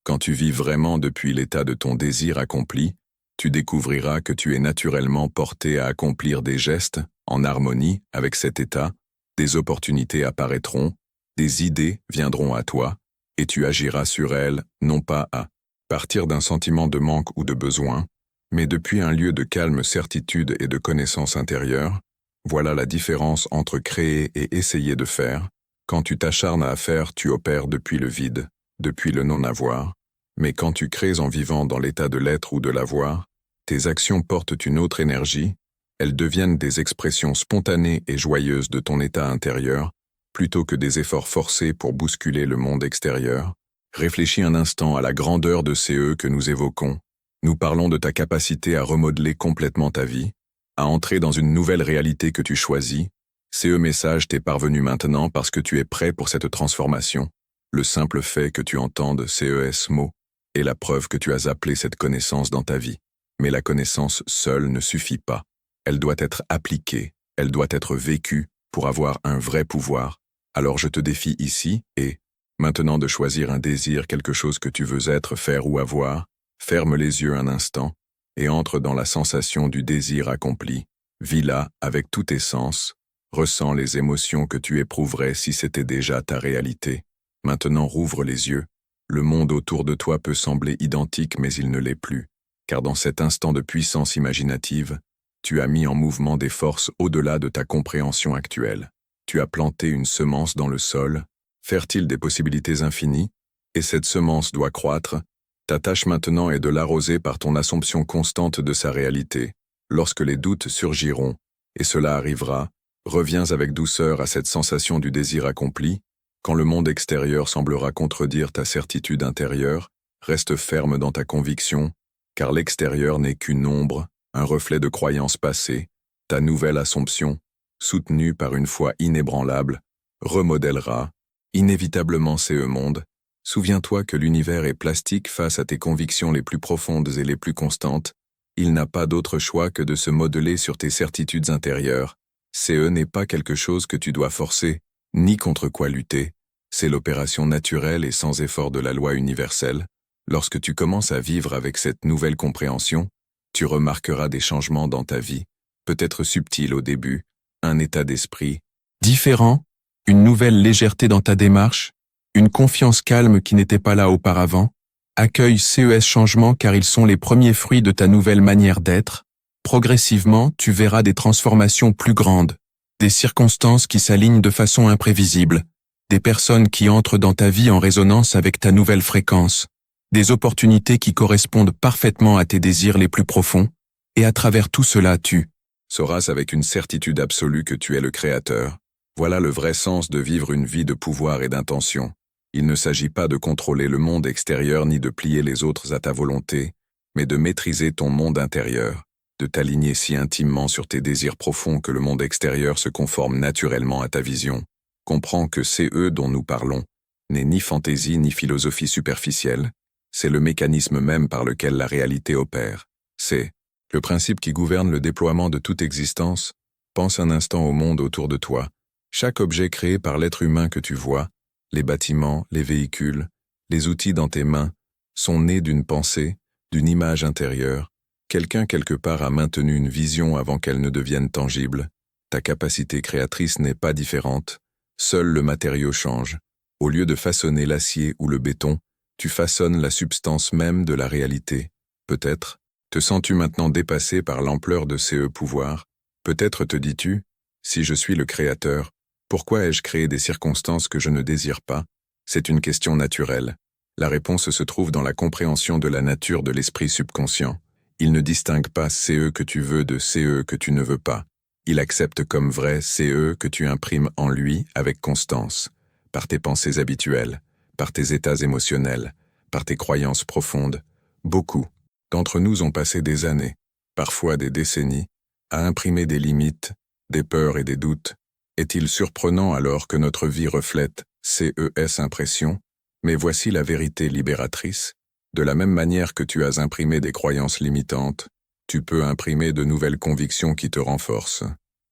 Quand tu vis vraiment depuis l'état de ton désir accompli, tu découvriras que tu es naturellement porté à accomplir des gestes en harmonie avec cet état, des opportunités apparaîtront, des idées viendront à toi, et tu agiras sur elles, non pas à partir d'un sentiment de manque ou de besoin, mais depuis un lieu de calme certitude et de connaissance intérieure. Voilà la différence entre créer et essayer de faire. Quand tu t'acharnes à faire, tu opères depuis le vide, depuis le non-avoir. Mais quand tu crées en vivant dans l'état de l'être ou de l'avoir, tes actions portent une autre énergie, elles deviennent des expressions spontanées et joyeuses de ton état intérieur, plutôt que des efforts forcés pour bousculer le monde extérieur. Réfléchis un instant à la grandeur de ces que nous évoquons. Nous parlons de ta capacité à remodeler complètement ta vie, à entrer dans une nouvelle réalité que tu choisis. Ce message t'est parvenu maintenant parce que tu es prêt pour cette transformation. Le simple fait que tu entendes ces mots est la preuve que tu as appelé cette connaissance dans ta vie. Mais la connaissance seule ne suffit pas. Elle doit être appliquée, elle doit être vécue pour avoir un vrai pouvoir. Alors je te défie ici et, maintenant de choisir un désir, quelque chose que tu veux être, faire ou avoir, ferme les yeux un instant et entre dans la sensation du désir accompli. Vis-la avec tous tes sens, ressens les émotions que tu éprouverais si c'était déjà ta réalité. Maintenant rouvre les yeux. Le monde autour de toi peut sembler identique mais il ne l'est plus, car dans cet instant de puissance imaginative, tu as mis en mouvement des forces au-delà de ta compréhension actuelle. Tu as planté une semence dans le sol, fertile des possibilités infinies, et cette semence doit croître. Ta tâche maintenant est de l'arroser par ton assomption constante de sa réalité. Lorsque les doutes surgiront, et cela arrivera, reviens avec douceur à cette sensation du désir accompli. Quand le monde extérieur semblera contredire ta certitude intérieure, reste ferme dans ta conviction, car l'extérieur n'est qu'une ombre, un reflet de croyances passées. Ta nouvelle assomption, soutenue par une foi inébranlable, remodèlera inévitablement ce monde. Souviens-toi que l'univers est plastique face à tes convictions les plus profondes et les plus constantes. Il n'a pas d'autre choix que de se modeler sur tes certitudes intérieures. Ce n'est pas quelque chose que tu dois forcer, ni contre quoi lutter. C'est l'opération naturelle et sans effort de la loi universelle. Lorsque tu commences à vivre avec cette nouvelle compréhension, tu remarqueras des changements dans ta vie, peut-être subtils au début, un état d'esprit différent, une nouvelle légèreté dans ta démarche, une confiance calme qui n'était pas là auparavant. Accueille ces changements car ils sont les premiers fruits de ta nouvelle manière d'être. Progressivement, tu verras des transformations plus grandes, des circonstances qui s'alignent de façon imprévisible, des personnes qui entrent dans ta vie en résonance avec ta nouvelle fréquence, des opportunités qui correspondent parfaitement à tes désirs les plus profonds, et à travers tout cela tu sauras avec une certitude absolue que tu es le créateur. Voilà le vrai sens de vivre une vie de pouvoir et d'intention. Il ne s'agit pas de contrôler le monde extérieur ni de plier les autres à ta volonté, mais de maîtriser ton monde intérieur, de t'aligner si intimement sur tes désirs profonds que le monde extérieur se conforme naturellement à ta vision. Comprends que c'est eux dont nous parlons, n'est ni fantaisie ni philosophie superficielle, c'est le mécanisme même par lequel la réalité opère. C'est le principe qui gouverne le déploiement de toute existence. Pense un instant au monde autour de toi. Chaque objet créé par l'être humain que tu vois, les bâtiments, les véhicules, les outils dans tes mains, sont nés d'une pensée, d'une image intérieure. Quelqu'un quelque part a maintenu une vision avant qu'elle ne devienne tangible. Ta capacité créatrice n'est pas différente. Seul le matériau change. Au lieu de façonner l'acier ou le béton, tu façonnes la substance même de la réalité. Peut-être, te sens-tu maintenant dépassé par l'ampleur de ces pouvoirs? Peut-être te dis-tu, si je suis le créateur, pourquoi ai-je créé des circonstances que je ne désire pas? C'est une question naturelle. La réponse se trouve dans la compréhension de la nature de l'esprit subconscient. Il ne distingue pas CE que tu veux de CE que tu ne veux pas. Il accepte comme vrai CE que tu imprimes en lui avec constance, par tes pensées habituelles, par tes états émotionnels, par tes croyances profondes. Beaucoup d'entre nous ont passé des années, parfois des décennies, à imprimer des limites, des peurs et des doutes. Est-il surprenant alors que notre vie reflète CES impression? Mais voici la vérité libératrice. De la même manière que tu as imprimé des croyances limitantes, tu peux imprimer de nouvelles convictions qui te renforcent.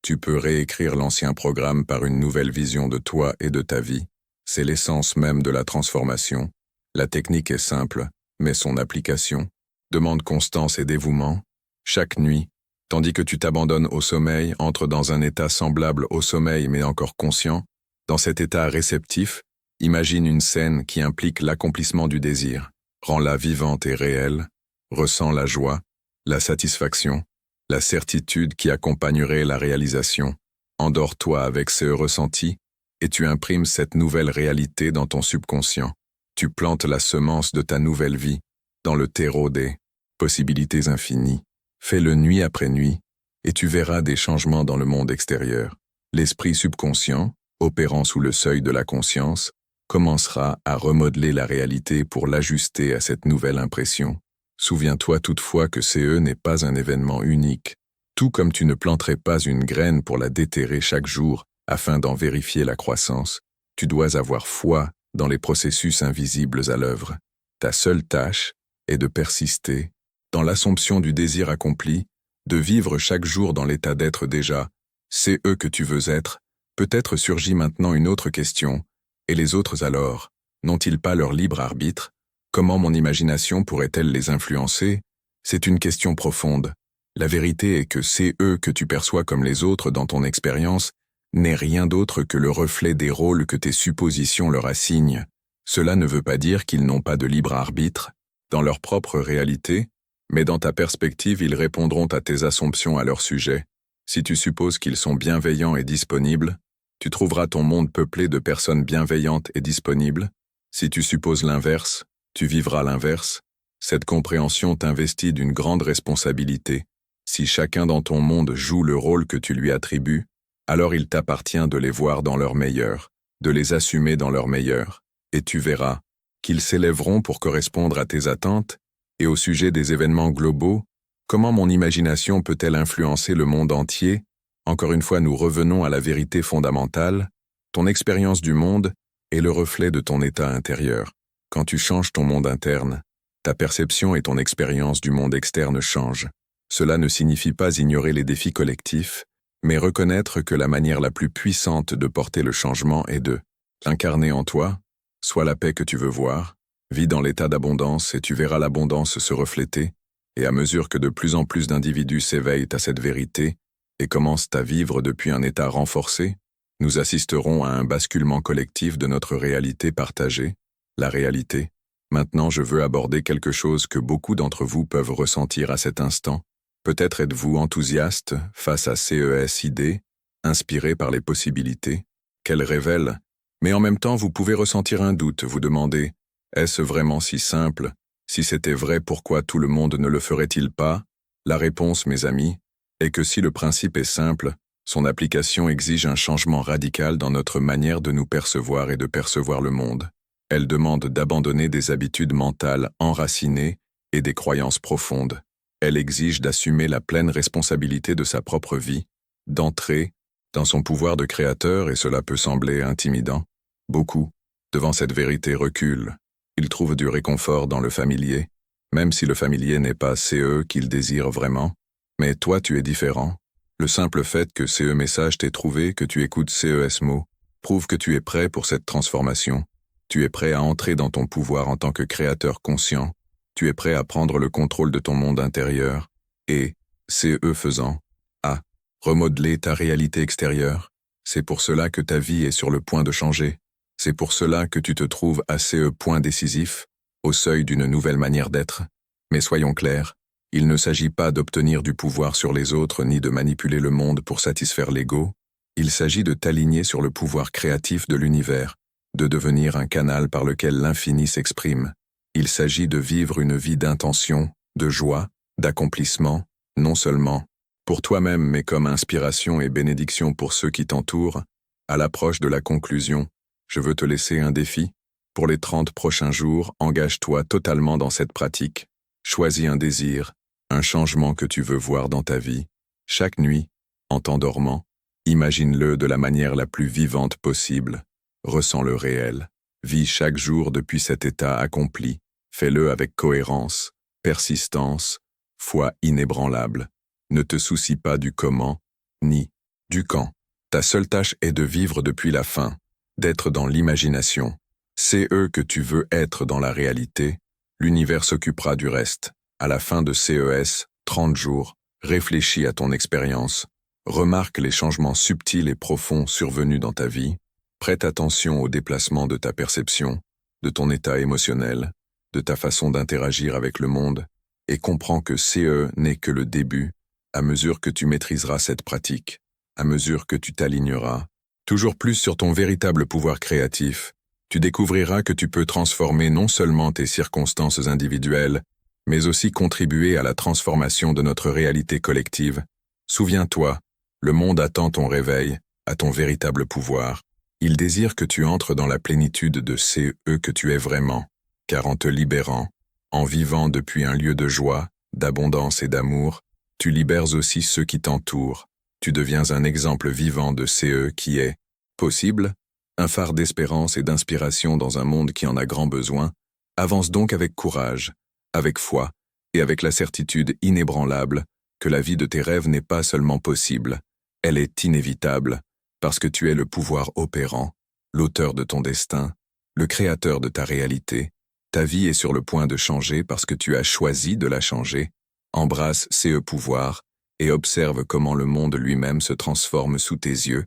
Tu peux réécrire l'ancien programme par une nouvelle vision de toi et de ta vie. C'est l'essence même de la transformation. La technique est simple, mais son application demande constance et dévouement. Chaque nuit, tandis que tu t'abandonnes au sommeil, entre dans un état semblable au sommeil mais encore conscient. Dans cet état réceptif, imagine une scène qui implique l'accomplissement du désir. Rends-la vivante et réelle. Ressens la joie, la satisfaction, la certitude qui accompagnerait la réalisation. Endors-toi avec ces ressentis et tu imprimes cette nouvelle réalité dans ton subconscient. Tu plantes la semence de ta nouvelle vie dans le terreau des possibilités infinies. Fais-le nuit après nuit et tu verras des changements dans le monde extérieur. L'esprit subconscient, opérant sous le seuil de la conscience, commencera à remodeler la réalité pour l'ajuster à cette nouvelle impression. Souviens-toi toutefois que CE n'est pas un événement unique, tout comme tu ne planterais pas une graine pour la déterrer chaque jour afin d'en vérifier la croissance, tu dois avoir foi dans les processus invisibles à l'œuvre. Ta seule tâche est de persister dans l'assomption du désir accompli, de vivre chaque jour dans l'état d'être déjà, CE que tu veux être. Peut-être surgit maintenant une autre question, et les autres alors, n'ont-ils pas leur libre arbitre? Comment mon imagination pourrait-elle les influencer? C'est une question profonde. La vérité est que CE que tu perçois comme les autres dans ton expérience n'est rien d'autre que le reflet des rôles que tes suppositions leur assignent. Cela ne veut pas dire qu'ils n'ont pas de libre arbitre dans leur propre réalité, mais dans ta perspective ils répondront à tes assumptions à leur sujet. Si tu supposes qu'ils sont bienveillants et disponibles, tu trouveras ton monde peuplé de personnes bienveillantes et disponibles. Si tu supposes l'inverse, tu vivras l'inverse. Cette compréhension t'investit d'une grande responsabilité. Si chacun dans ton monde joue le rôle que tu lui attribues, alors il t'appartient de les voir dans leur meilleur, de les assumer dans leur meilleur, et tu verras qu'ils s'élèveront pour correspondre à tes attentes, et au sujet des événements globaux, comment mon imagination peut-elle influencer le monde entier? Encore une fois, nous revenons à la vérité fondamentale, ton expérience du monde est le reflet de ton état intérieur. Quand tu changes ton monde interne, ta perception et ton expérience du monde externe changent. Cela ne signifie pas ignorer les défis collectifs, mais reconnaître que la manière la plus puissante de porter le changement est de l'incarner en toi, soit la paix que tu veux voir, vis dans l'état d'abondance et tu verras l'abondance se refléter, et à mesure que de plus en plus d'individus s'éveillent à cette vérité et commencent à vivre depuis un état renforcé, nous assisterons à un basculement collectif de notre réalité partagée, la réalité. Maintenant, je veux aborder quelque chose que beaucoup d'entre vous peuvent ressentir à cet instant. Peut-être êtes-vous enthousiaste face à ces idées, inspiré par les possibilités qu'elles révèlent, mais en même temps vous pouvez ressentir un doute, vous demander « Est-ce vraiment si simple? Si c'était vrai, pourquoi tout le monde ne le ferait-il pas ?» La réponse, mes amis, est que si le principe est simple, son application exige un changement radical dans notre manière de nous percevoir et de percevoir le monde. Elle demande d'abandonner des habitudes mentales enracinées et des croyances profondes. Elle exige d'assumer la pleine responsabilité de sa propre vie, d'entrer dans son pouvoir de créateur et cela peut sembler intimidant. Beaucoup, devant cette vérité, reculent. Ils trouvent du réconfort dans le familier, même si le familier n'est pas CE qu'ils désirent vraiment. Mais toi, tu es différent. Le simple fait que CE message t'ait trouvé, que tu écoutes CES mots, prouve que tu es prêt pour cette transformation. Tu es prêt à entrer dans ton pouvoir en tant que créateur conscient. Tu es prêt à prendre le contrôle de ton monde intérieur et, CE faisant, à remodeler ta réalité extérieure. C'est pour cela que ta vie est sur le point de changer. C'est pour cela que tu te trouves à ce point décisif, au seuil d'une nouvelle manière d'être. Mais soyons clairs, il ne s'agit pas d'obtenir du pouvoir sur les autres ni de manipuler le monde pour satisfaire l'ego. Il s'agit de t'aligner sur le pouvoir créatif de l'univers, de devenir un canal par lequel l'infini s'exprime. Il s'agit de vivre une vie d'intention, de joie, d'accomplissement, non seulement pour toi-même mais comme inspiration et bénédiction pour ceux qui t'entourent. À l'approche de la conclusion, je veux te laisser un défi. Pour les 30 prochains jours, engage-toi totalement dans cette pratique. Choisis un désir, un changement que tu veux voir dans ta vie. Chaque nuit, en t'endormant, imagine-le de la manière la plus vivante possible. Ressens le réel. Vis chaque jour depuis cet état accompli. Fais-le avec cohérence, persistance, foi inébranlable. Ne te soucie pas du comment, ni du quand. Ta seule tâche est de vivre depuis la fin, d'être dans l'imagination. C'est eux que tu veux être dans la réalité. L'univers s'occupera du reste. À la fin de CES, 30 jours, réfléchis à ton expérience. Remarque les changements subtils et profonds survenus dans ta vie. Prête attention au déplacement de ta perception, de ton état émotionnel, de ta façon d'interagir avec le monde, et comprends que CE n'est que le début, À mesure que tu maîtriseras cette pratique, à mesure que tu t'aligneras, toujours plus sur ton véritable pouvoir créatif, tu découvriras que tu peux transformer non seulement tes circonstances individuelles, mais aussi contribuer à la transformation de notre réalité collective. Souviens-toi, le monde attend ton réveil, à ton véritable pouvoir. Il désire que tu entres dans la plénitude de ce que tu es vraiment, car en te libérant, en vivant depuis un lieu de joie, d'abondance et d'amour, tu libères aussi ceux qui t'entourent. Tu deviens un exemple vivant de ce qui est possible, un phare d'espérance et d'inspiration dans un monde qui en a grand besoin. Avance donc avec courage, avec foi et avec la certitude inébranlable que la vie de tes rêves n'est pas seulement possible, elle est inévitable, parce que tu es le pouvoir opérant, l'auteur de ton destin, le créateur de ta réalité. Ta vie est sur le point de changer parce que tu as choisi de la changer. Embrasse ce pouvoir et observe comment le monde lui-même se transforme sous tes yeux.